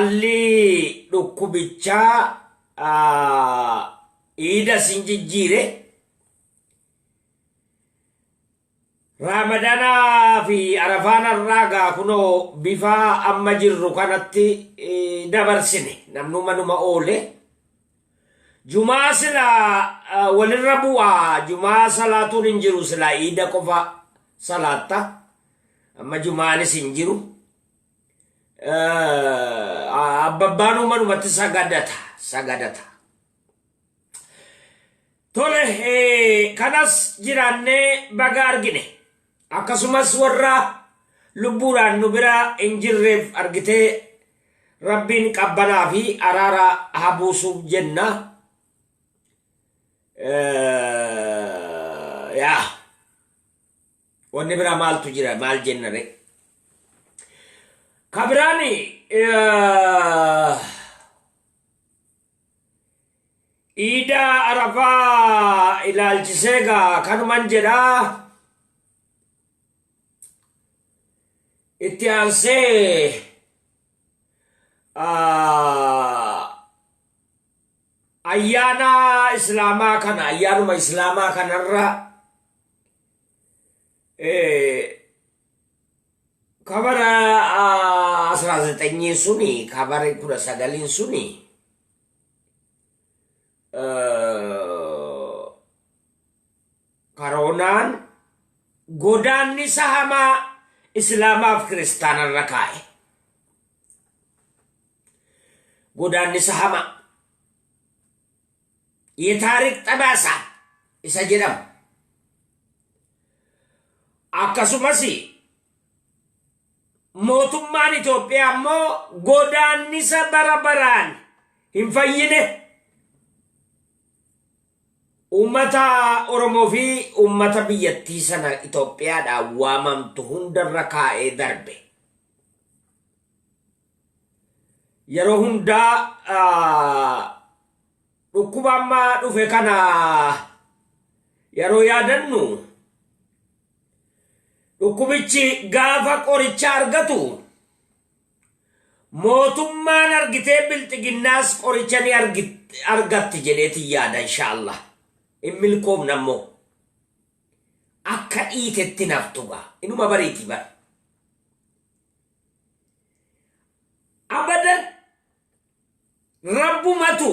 haalli dhukkubichaa iida sin jijjiire Ramadana fi Arafaan irraa kunoo bifa amma jirru kanatti dabarsine namnuma numa oole Jumaa sila walirra bu'aa Jumaa salaatuun hin jiru sila iida qofa salaatta amma Jumaanis hin jiru abbabbaanuma numatti sagadata tole kanas jiraanne baga argine akkasumas warra lubbuudhaan nu bira hin jirreef argitee rabbiin qabbanaa fi araara haa buusuuf jenna yaa wanni bira maaltu jira maal jennare kabiraani iida arafaa ilaalchiseega kanuman jedhaa itti aansee ayyaana islaamaa kana ayyaanuma islaamaa kanarra kabara 19 suni kabara 19 suni karonaan godaanni sahama islaamaaf kiristaanarra kaa'e godaanni sahama የታሪክ ጠባሳ isa jedhamu akkasumas mootummaan Itoophiyaa ammoo godaannisa barabaraan hin fayyine ummata Oromoo fi ummata biyyattii sana Itoophiyaadhaan waamamtu hundarra kaa'ee darbe yeroo hundaa dhukkuba amma dhufe kana yeroo yaadannu dhukkubichi gaafa qoricha argatu mootummaan argitee bilxiginnaas qoricha ni argatti jedheeti yaada inshaallah in milkoomna ammoo akka dhiitetti naftuga inuma bariiti bar abadan rabbumatu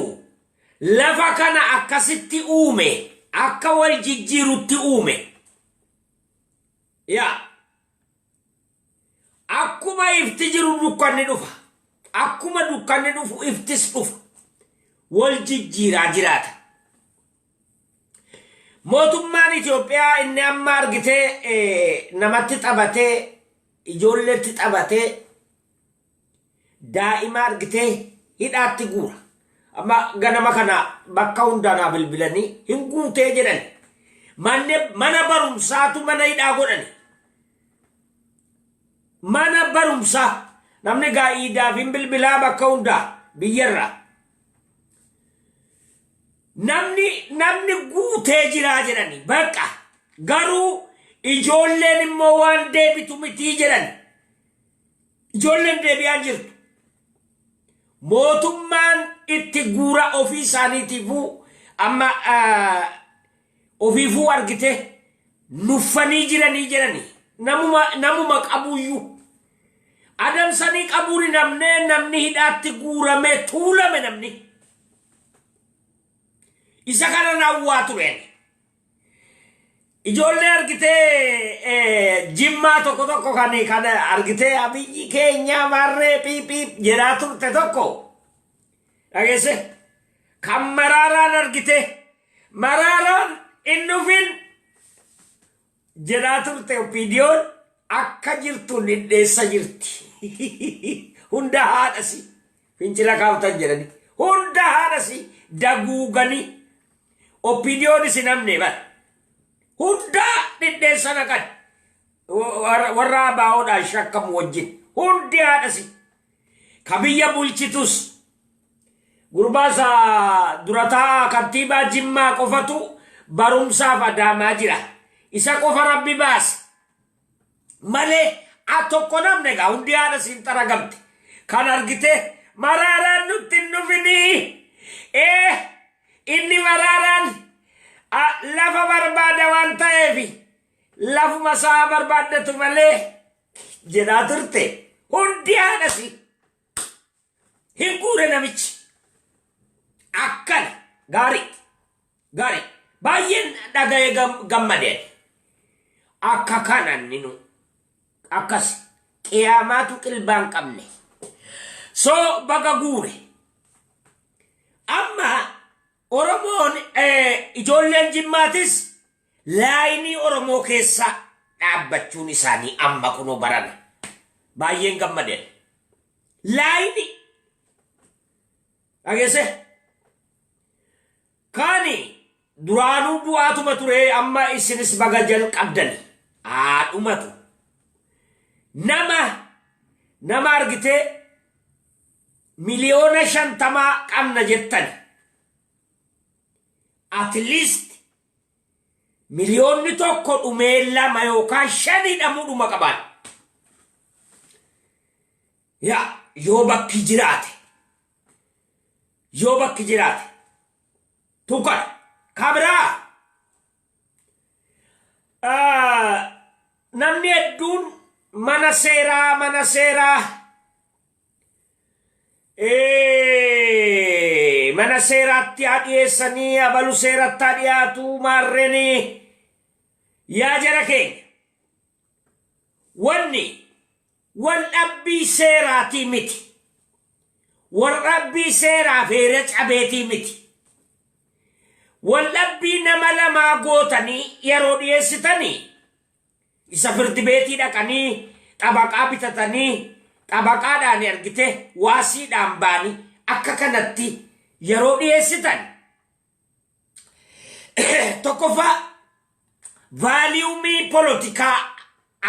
lafa kana akkasitti uume akka wal jijjiirutti uume yaa akkuma ifti jiru dukkanni dhufa akkuma dukkanni dhufu iftis dhufa wal jijjiiraa jiraata mootummaan Itoophiyaa inni amma argitee namatti taphatee ijoolleetti taphatee daa'ima argitee hidhaatti guura amma ganama kana bakka hundaanaa bilbilanii hin guutee jedhan mana barumsaatu mana hidhaa godhani mana barumsaa namni gaa'iidaaf hin bilbilaa bakka hundaa biyyarraa namni guutee jiraa jedhani bakka garuu ijoolleen immoo waan deebitu mitii jedhan ijoolleen deebi'aan jirtu mootummaan itti guura ofii isaaniitiifuu amma ofiifuu argite nuffanii jiranii jedhani namuma qabuyyuu adamsanii qabuuri namni hidhaatti guurame tuulame namni isa kana nawwaa tureen ijoollee argitee jimmaa tokko kan argitee abiyyi keenya marree piipiip jedhaa turte tokko dhageesse kan maraaraan argitee maraaraan in dhufin jedhaa turte opiidiyoon akka jirtuun hidheessa jirti hunda haadhasi fincila kaawtan jedhani hunda haadhasi daguuganii opiidiyoon isin amne bara hunda hidheessa naqan warra baa'oodhaan shakkamu wajjin hundi haadhasi kabiyya bulchitus gurbaasa durataa kantiibaa Jimmaa qofatu barumsaaf adaamaa jira isa qofa rabbi baas malee a tokko namne gaa hundi haadha siin xaragamte kan argite Mararan nutti nufini. Inni mararan lafa barbaada waan ta'eefi lafuma isaa barbaadatu malee jedhaa turte hundi haadhasi hin guure namichi akkana gaarii baay'een dhaga'ee gammadeen akka kanan ninu akkas qiyaamaatu qilbaan qabne so baga guure amma Oromoon ijoolleen Jimmaatis laayinii Oromoo keessa dhaabbachuun isaanii amma kunoo barana baay'een gammadeen laayinii dhageesse kaani duraanuu du'aatuma ture amma isinis baga jalqabdani dhumatu nama argitee miliyoona 50 qabna jettani at least miliyoonni tokko dhumee 2 yookaan 5 dhamuudhuma qaban yoo bakki jiraate tukan kabraa namni hedduun mana seeraa mana seeraatti dhiyeessanii abalu seeratti dhiyaatu maarreni yaa jara keenya wal dhabbii seeraatii miti wal dhabbii seeraaf heera cabeetii miti wal dhabbii nama lamaa gootanii yeroo dhiyeessitanii isa firdi beetii dhaqanii xabaqaa bitatanii xabaqaadhaan argite waasiidhaan baanii akka kanatti yeroo dhiyeessitan tokkoffaa vaaliyumii polotikaa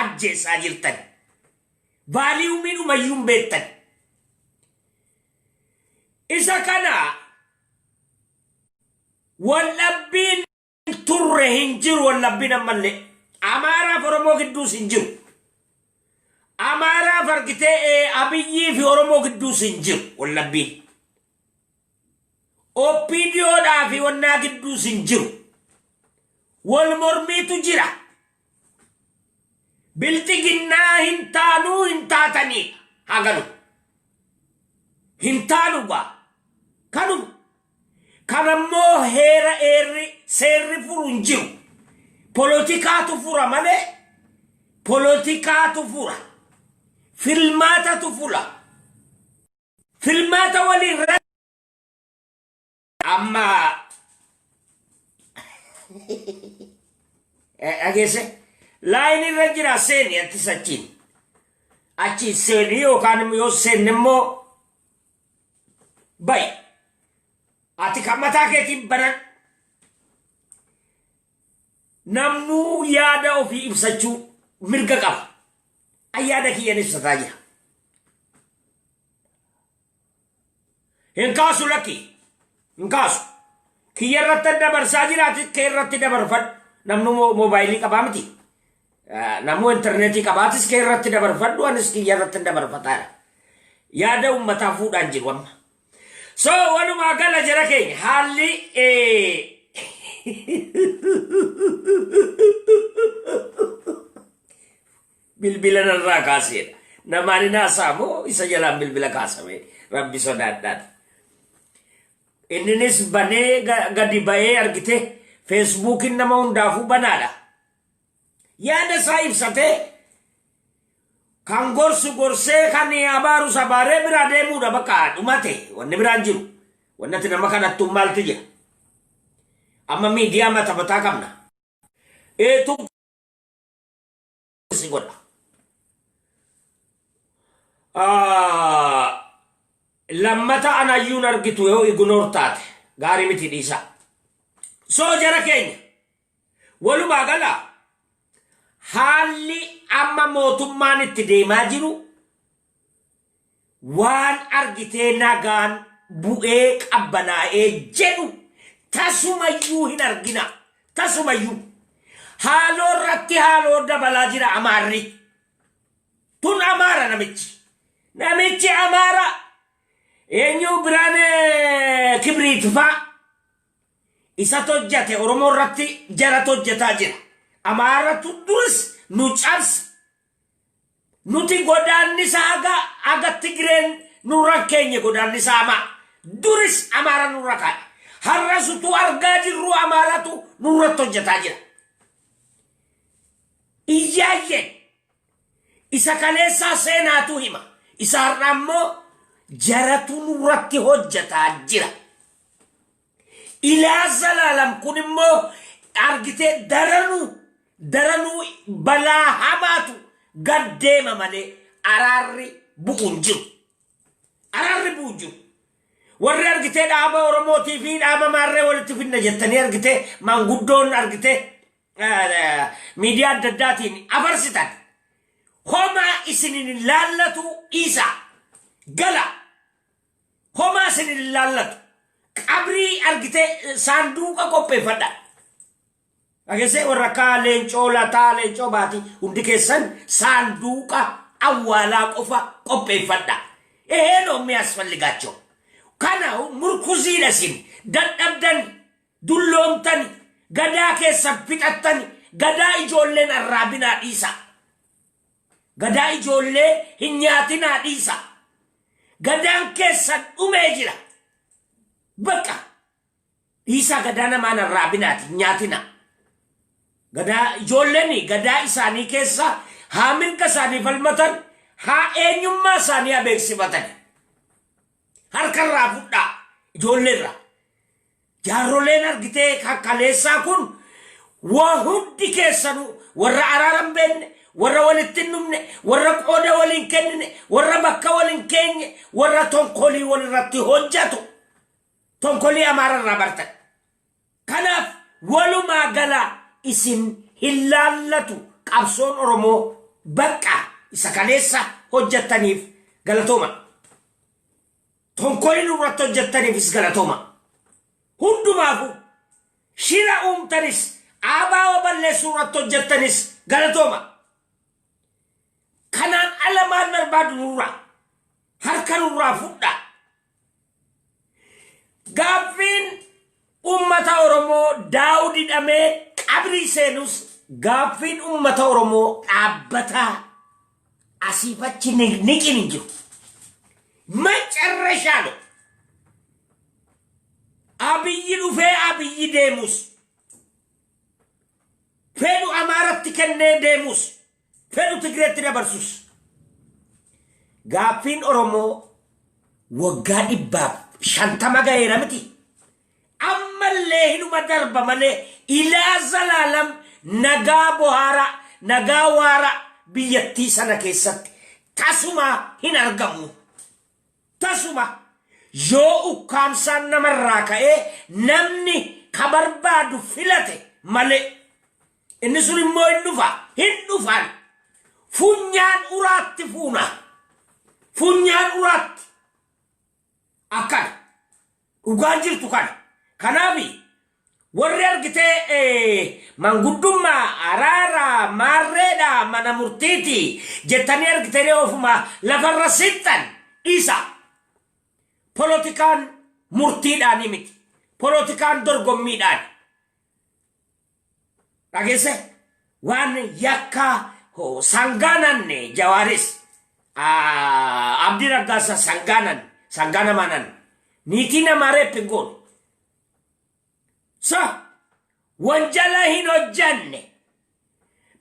ajjeessaa jirtan vaaliyumii dhumayyuun beektan isa kana wallabbiin turre hin jiru wallabbiin ammallee Amaaraaf Oromoo gidduus hin jiru Amaaraaf argitee Abiyyii fi Oromoo gidduus hin jiru wallabbiin Oppiidiyoodhaa fi wannaa gidduus hin jiru wal mormiitu jira biltiginnaa hin taanuu hin taatanii hagalu hin taanu gaa kanuma kanammoo heera seerri furu hin jiru politikaatu fura malee politikaatu fura filmaatatu fura filmaata waliin amma ageesse laayinii irra jira seeni atti sachiin achi seeni yookaan yoo seenne immoo bay ati kan mataa keetiin banan namnuu yaada ofii ibsachuu mirga qaba ayyaada kiyyan ibsataa jira hin kaasu lakki hin kaasu kiyya irratti dabarsaa jiraati kee irratti dabarfadhu namnu moobaayilii qabaa miti namnu intarneetii qabaatis kee irratti dabarfadhu anis kiyya irratti dabarfataadha yaada ummataa fuudhaan jiru amma so walumaa gala jara keenya haalli bilbila narraa kaaseedha namaani naasaa moo isa jalaan bilbila kaasame rabbi sodaadhaan inninis banee gadi ba'ee argite feesbuukiin nama hundaafuu banaadha yaada isaa ibsatee kan gorsu gorsee kan abaaru sabaaree biraa deemuudha bakka dhumate wanni biraan jiru wannati nama kanattu maaltu jira amma miidiyaa matabataa qabna eetu si godha lammata anayyuun argitu yoo ignoor taate gaarii miti dhiisa soo jara keenya walumaa gala haalli amma mootummaan itti deemaa jiru waan argitee nagaan bu'ee qabbanaa'ee jedhu tasumayyuu hin argina tasumayyuu haaloo irratti haaloo dabalaa jira amaarri tun amaara namichi amaara eenyu biraan kibriit fa'a isa tojjate Oromoo irratti jara tojjataa jira. Amaaratu duris nu cabse. Nuti godaannisa aga Tigreen nurra keenya godaannisa ama. Duris Amaara nurra kaa'e. Har'asutu argaa jirru Amaaratu nurra tojjataa jira. Iyyaayyen isa kaleessaa seenaatu hima. Isa har'a ammoo jaratu nurratti hojjataa jira. Ilaa zalaalam kun immoo argitee daranuu balaa hamaatu gaddeema malee araarri bu'uun jiru. Araarri bu'uun jiru. Warri argitee dhaaba Oromootii fi dhaaba maarree walitti finna jettanii argitee maanguddoon argitee miidiyaa adda addaatiin afarsitan. Homaa isinin laallatu isa gala. Homaa isinin laallatu. Qabrii argitee saanduqa qopheeffadha. Ageessee warra kaa leencoo lataa leencoo baati hundi keessan saanduqa awwaalaa qofa qopheeffadha. Noommi asfalligaachoo. Kana murkuziidha sin dadhabdan dulloomtani gadaa keessan fixattani gadaa ijoolleen arraabinaa dhiisa. Gadaa ijoollee hin nyaatinaa dhiisa. Gadaan keessan dhumee jira. Bakka dhiisa gadaa namaan arraabinaati nyaatina. Gadaa ijoolleen gadaa isaanii keessa haa mirga isaanii falmatan haa eenyummaa isaanii abeeksifatan. Harkarraa fudhaa ijoolleerra. Jaarroleen argitee kaleessaa kun waa hundi keessanuu warra araaran beenne warra walitti numne warra qooda waliin kennine warra bakka waliin keenye warra tonkolii walirratti hojjatu. Tonkolii Amaararraa bartan. Kanaaf walumaa gala isin hin laallatu qabsoon Oromoo bakka isa kaleessa hojjattaniif galatooma. Tonkolii nurratti hojjattaniifis galatooma. Hundumaafu shira uumtanis aabaa balleessuu irratti hojjattanis galatooma. Kanaan alamaan barbaadu nurraa harka nurraa fudhaa. Gaaffin ummata Oromoo Daawud hidhamee qabrii seenus gaaffin ummata Oromoo dhaabbataa asiifachi niqin hin jiru. Macarrashaa dha. Abiyyi dhufee Abiyyi deemus. Fedhu Amaaratti kennee deemus. Fedhu Tigreetti dabarsus. Gaaffin Oromoo waggaa 150 ga'eera miti. Ammallee hinuma darba malee ilaa zalaalam nagaa bohaara nagaa waara biyyattii sana keessatti tasuma hin argamu. Tasuma yoo ukkaamsaan namarraa ka'ee namni ka barbaadu filate malee inni sun immoo hin dhufaan funyaan uraatti fuuna. Funyaan uraatti akkana dhugaan jirtu kana. Kanaafi warri argitee manguddummaa araara maarreedha mana murtiiti jettanii argitanii ofuma lafarra sittan isa politikaan murtiidhaan miti politikaan dorgommiidhaan dhageesse waan yakka sangaananne Jawaaris Abdii Raggaasa sangaana manan niitii namaa reepingoon wanjala hin hojjanne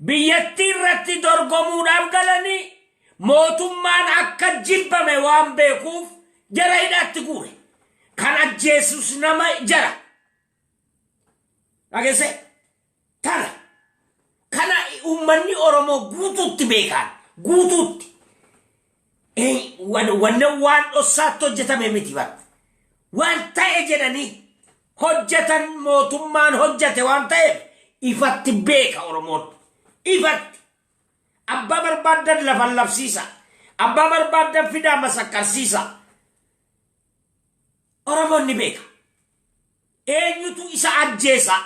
biyyattii irratti dorgomuudhaaf galanii mootummaan akka jibbame waan beekuuf jara hidhaatti guure. Kan ajjeesus nama jara. Dhageesse tana kana uummanni Oromoo guutuutti beekan guutuutti. Waan dhossaatti hojjetame miti bara. Waan ta'e jedhanii hojjetan mootummaan hojjete waan ta'eef ifatti beeka Oromoon. Ifatti abbaa barbaadan lafan labsiisa. Abbaa barbaadan fidaa masakkarsiisa. Oromoon ni beeka. Eenyutu isa ajjeesa.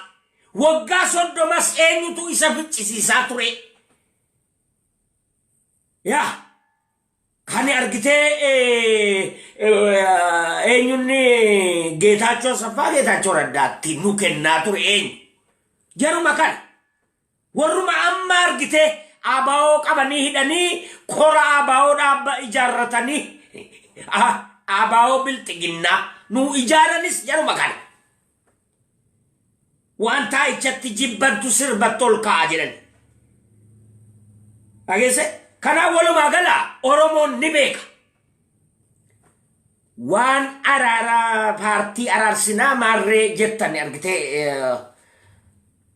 Waggaa 30 eenyutu isa ficcisiisaa ture. Yaa Kani argite eenyunni Geetaachoo Saffaa Geetaachoo Raddaatti nu kennaa ture eenyu. Jaruma kana warruma amma argite abaa'oo qabanii hidhanii kora abaa'oo dhaabba ijaarratanii abaa'oo bilxiginnaa nu ijaaranis jaruma kana. Waan taa'ichatti jibbantu sirbattu ol ka'aa jedhan. Dhageesse kana walumaa gala Oromoon ni beeka. Waan araara paartii araarsinaa maarree jettan argite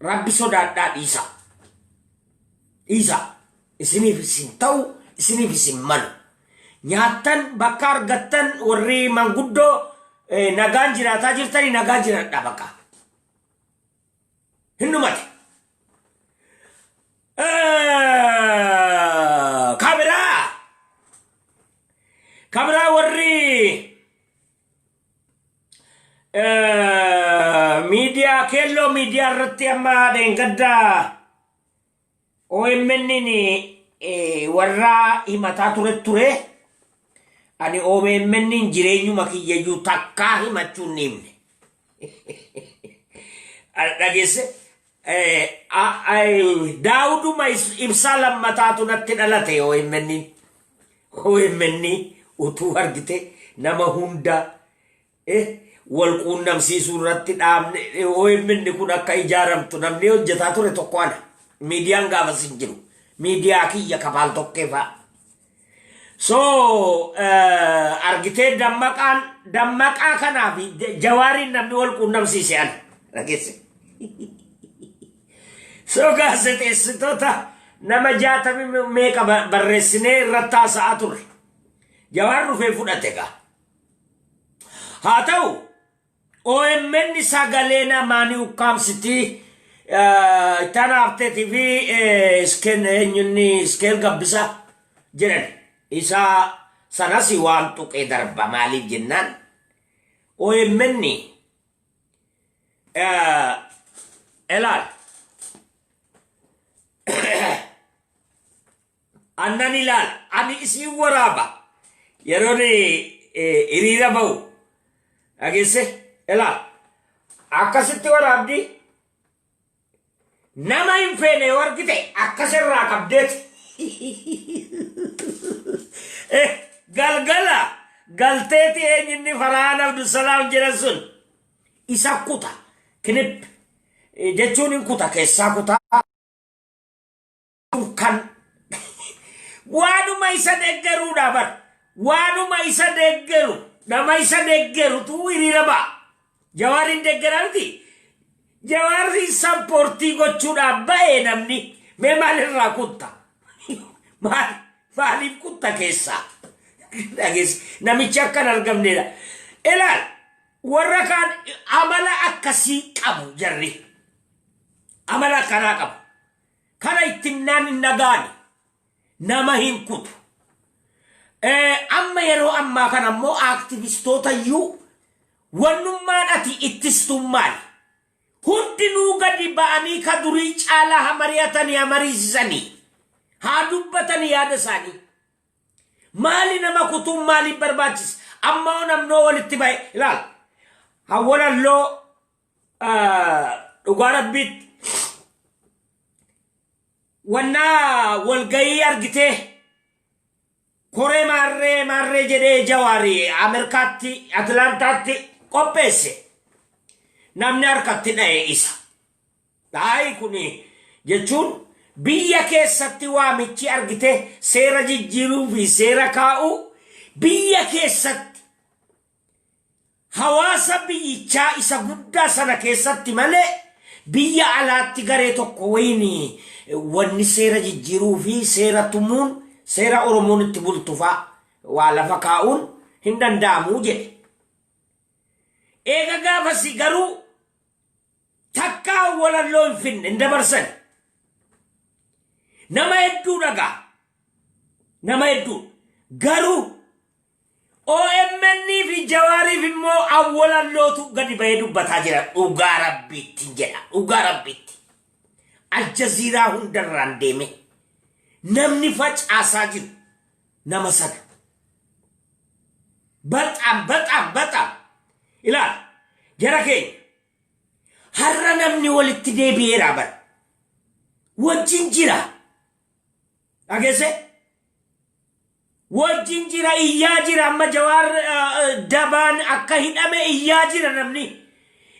Rabbi sodaadhaa dhiisa. Dhiisa. Isiniif isin ta'u isiniif isin malu. Nyaattan bakka argattan warri manguddoo nagaan jiraataa jirtanii nagaan jiraadhaa bakka. Hinnumate. Kabiraa warri miidiyaa keelloo miidiyaa irratti amma dheengaddaa OMN warra himataa ture ani OMN jireenyuma kiyyayyuu takkaa himachuun ni himne. Dhageesse Daawuduma ibsaa lammataatu natti dhalate OMN utuu argite nama hunda wal quunnamsiisuu irratti dhaabne OMN kun akka ijaaramtu namni hojjetaa ture tokko ana miidiyaan gaafas hin jiru miidiyaa kiyya kafaal tokkeefaa. So argite dammaqaa kanaaf Jawaariin namni wal quunnamsiise ana dhageesse. So gaazexeessitoota nama 60 meeqa barreessinee irratti haasa'aa turre. Jawaar dhufee fudhate gaa. Haa ta'u OMN sagalee namaanii ukkaamsitii tanaafteetii fi iskeel gabbisa jedhan. Isa sanas waan tuqee darba maaliif jennaan OMN elaal annan ilaal ani isin waraaba yeroon hiriira ba'u dhageesse elaal akkasitti waraabdi nama hin feene wargite akkasirraa qabdeeti galgala galteeti eenyinni Farhaan Abdusalaam jedhan sun isa kuta kinip jechuun hin kuta keessaa kutaa kan waanuma isa deeggaruudha bar waanuma isa deeggaru nama isa deeggaru tuu hiriira ba'a. Jawaariin deeggaramti Jawaariin sappoortii gochuudhaaf ba'ee namni mee maalirraa kutta maaliif kutta keessaa namichi akkan argamneedha. Ilaal warra kaan amala akkasii qabu jarri amala akkanaa qabu kana ittimnaan hin nagaani nama hin kutu. Amma yeroo ammaa kana ammoo aktivistoota iyyuu wannummaan ati ittistummaan hundinuu gadi ba'anii ka durii caalaa hamariyatanii hamariisisanii haa dubbatanii yaada isaanii. Maali nama kutuun maaliif barbaachisa? Amma namnoo walitti ba'e ilaal hawwalalloo dhugaa rabbiitti wannaa walgayii argitee koree maarree jedhee Jawaarii Ameerikaatti Atlaantaatti qopheesse namni harkatti dha'e isa. Dhaayi kuni jechuun biyya keessatti waamichi argite seera jijjiiruu fi seera kaa'uu biyya keessatti hawaasa biyyichaa isa guddaa sana keessatti malee biyya alaatti garee tokko wayini wanni seera jijjiiruu fi seera tumuun seera Oromoon itti bultufa waa lafa kaa'uun hin danda'amu jedhe. Eega gaafasi garuu takkaa walalloo hin finne hin dabarsan. Nama hedduu dhagaa nama hedduu garuu OMN fi Jawaariif immoo awwalallootu gadi bahee dubbataa jira. Dhugaa rabbiitti jedha dhugaa rabbiitti Aljaziiraa hundarraan deeme namni facaasaa jiru nama sana Baxam. Ilaal jara keenya har'a namni walitti deebi'eera bar wajjin jira dhageesse wajjin jira iyyaa jira amma Jawaar dabaan akka hidhame iyyaa jira namni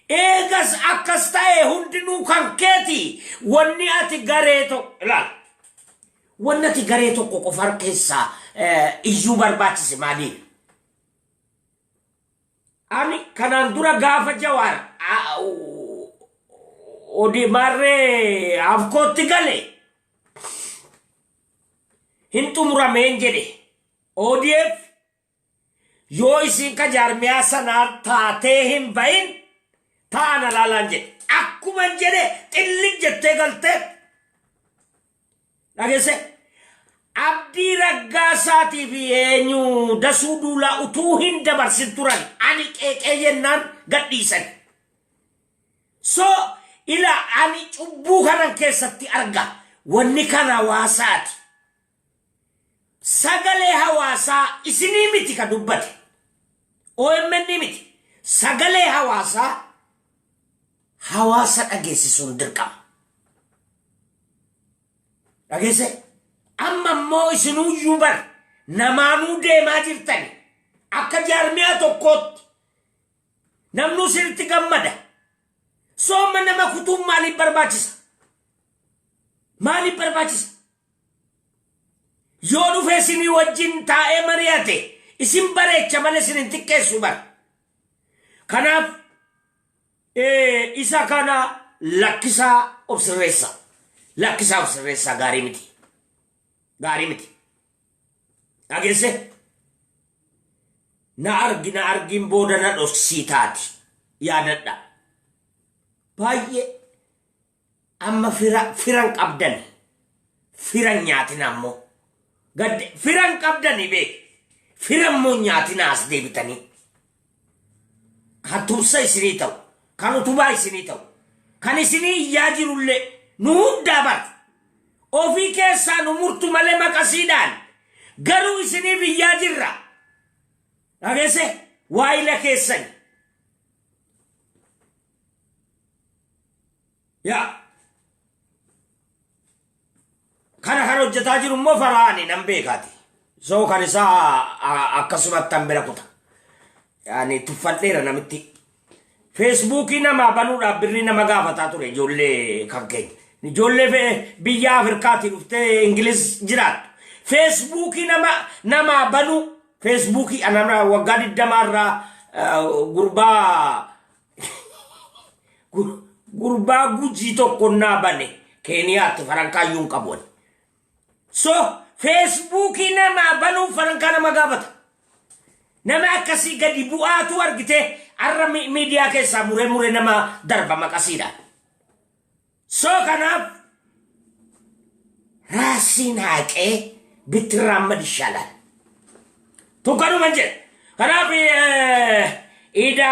eegas akkas ta'e hundinuu kan keeti wanni ati garee tokko ilaal wanni ati garee tokko qofa keessaa iyyuu barbaachise maaliif ani kanan dura gaafa Jawaar odi marre afkootti gale hin xumurameen jedhe ODF yoo isin ka jaarmiyaa sanaa taatee hin bahin taana laalaan jedhe akkuma jedhe xilli jettee galtee dhageesse Abdii Raggaasaatiif eenyu Dasuu Duulaa utuu hin dabarsin turan ani qeeqee jennaan gadhiisan. So ila ani cubbuu kanan keessatti arga wanni kana hawaasaati. Sagalee hawaasaa isinii miti ka dubbate. OMN miti. Sagalee hawaasaa hawaasa dhageessisuun dirqama. Dhageesse? Amma immoo isinuyyuu bar namaanuu deemaa jirtani akka jaarmiyaa tokkootti namnuu sirriitti gammada sooma nama kutuun maaliif barbaachisa yoo dhufee isinii wajjin taa'ee mari'ate isin bareecha malee isin hin xiqqeessu bar kanaaf isa kana lakkisaa obsirreessaa gaarii miti dhageesse na argin booda na dhoksii taati yaadadha baay'ee amma firan qabdan firan nyaatin ammoo gadde firan qabdani beek firan moo nyaatin as deebitanii kan tumsa isinii ta'u kan utubaa isinii ta'u kan isinii iyyaa jirullee nu hundaa bar ofii keessaa nu murtu malee maqasiidhaan garuu isiniif iyyaa jirra dhageesse waayila keessan yaa kana kan hojjetaa jiru immoo Faraani nan beekaati soo kan isaa akkasumatti tan bira kuta yaani tuffadheera namitti feesbuukii nama banuudhaaf birrii nama gaafataa ture ijoollee kan keenya ijoollee biyya Afrikaatii dhuftee Ingiliz jiraattu feesbuukii nama banu feesbuukii anama waggaa 20 irraa gurbaa gujii tokko naa bane Keeniyaatti farankaayyuun qabuun so feesbuukii nama banu farankaa nama gaafata nama akkasii gadi bu'aatu argite arra miidiyaa keessaa muree nama darba maqasiidhaan so kanaaf raasiin haaqee bittirraamad ishaalaan tukkanuma jedhe kanaaf ida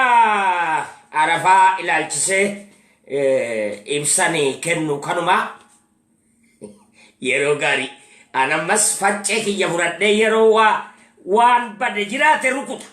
Arafaa ilaalchisee ibsanii kennu kanuma yeroo gaarii anammas faccee kiyya fudhadhee yeroo waan bade jiraate rukuta